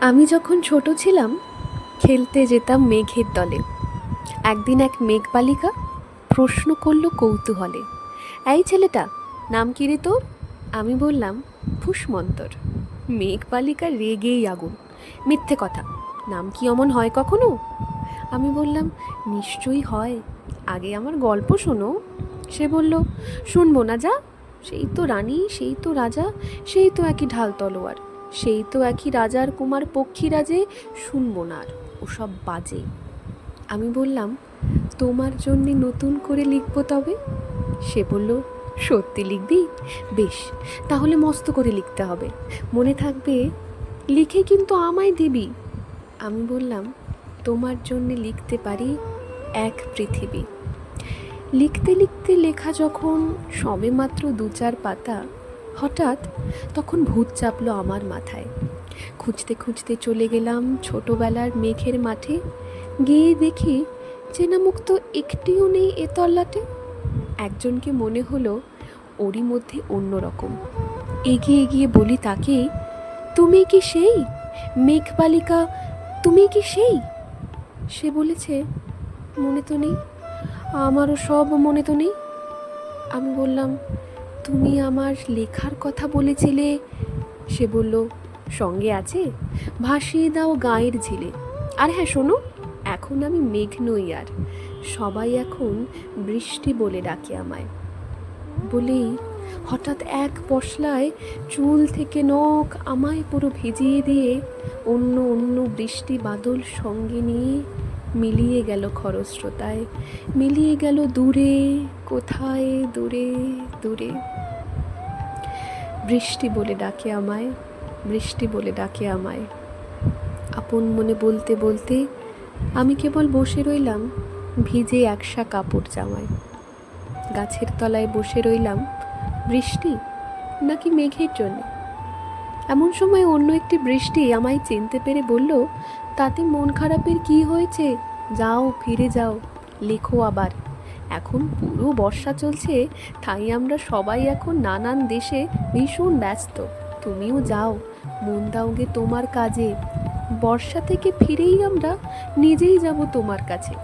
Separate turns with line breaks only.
আমি যখন ছোট ছিলাম খেলতে যেতাম মেঘের দলে। একদিন এক মেঘবালিকা প্রশ্ন করল কৌতূহলে, এই ছেলেটা নাম কি রে তোর? আমি বললাম ফুসমন্তর। মেঘবালিকা রেগেই আগুন, মিথ্যে কথা, নাম কি অমন হয় কখনো? আমি বললাম নিশ্চয়ই হয়, আগে আমার গল্প শোনো। সে বলল শুনবো না, যা, সেই তো রানী, সেই তো রাজা, সেই তো একই ঢাল তলোয়ার, সেই তো একই রাজার কুমার পক্ষীরাজে, শুনবো না আর ওসব বাজে। আমি বললাম তোমার জন্যে নতুন করে লিখবো তবে। সে বলল সত্যি লিখবি? বেশ, তাহলে মস্ত করে লিখতে হবে, মনে থাকবে, লিখে কিন্তু আমায় দিবি। আমি বললাম তোমার জন্যে লিখতে পারি এক পৃথিবী। লিখতে লিখতে লেখা যখন সবে মাত্র 2-4 পাতা, হঠাৎ তখন ভূত চাপলো আমার মাথায়। খুঁজতে খুঁজতে চলে গেলাম ছোটবেলার মেঘের মাঠে। গিয়ে দেখি চেনা মুখ তো একটিও নেই এ তল্লাটে। একজনকে মনে হলো ওরই মধ্যে অন্যরকম। এগিয়ে গিয়ে বলি তাকে, তুমি কি সেই মেঘবালিকা, তুমি কি সেই? সে বলেছে মনে তো নেই, আমারও সব মনে তো নেই। আমি বললাম তুমি আমার লেখার কথা বলেছিলে। সে বলল সঙ্গে আছে, ভাসিয়ে দাও গায়ের ঝিলে। আর হ্যাঁ শোনো, এখন আমি মেঘ নই আর, সবাই এখন বৃষ্টি বলে ডাকে আমায়। বলেই হঠাৎ এক পশলায় চুল থেকে নখ আমায় পুরো ভিজিয়ে দিয়ে অন্য অন্য বৃষ্টি বাদল সঙ্গে নিয়ে মিলিয়ে গেল খরস্রোতায়, মিলিয়ে গেল দূরে, কোথায় দূরে দূরে। বৃষ্টি বলে ডাকে আমায়, বৃষ্টি বলে ডাকে আমায়। আপন মনে বলতে বলতে আমি কেবল বসে রইলাম ভিজে একসা কাপড় জামায়। গাছের তলায় বসে রইলাম বৃষ্টি নাকি মেঘের জন্যে। এমন সময় অন্য একটি বৃষ্টি আমায় চিনতে পেরে বলল, তাতে মন খারাপের কি হয়েছে, যাও ফিরে যাও, লেখো আবার। এখন পুরো বর্ষা চলছে, তাই আমরা সবাই এখন নানান দেশে ভীষণ ব্যস্ত। তুমিও যাও, মন দাওগে তোমার কাজে। বর্ষা থেকে ফিরেই আমরা নিজেই যাব তোমার কাছে।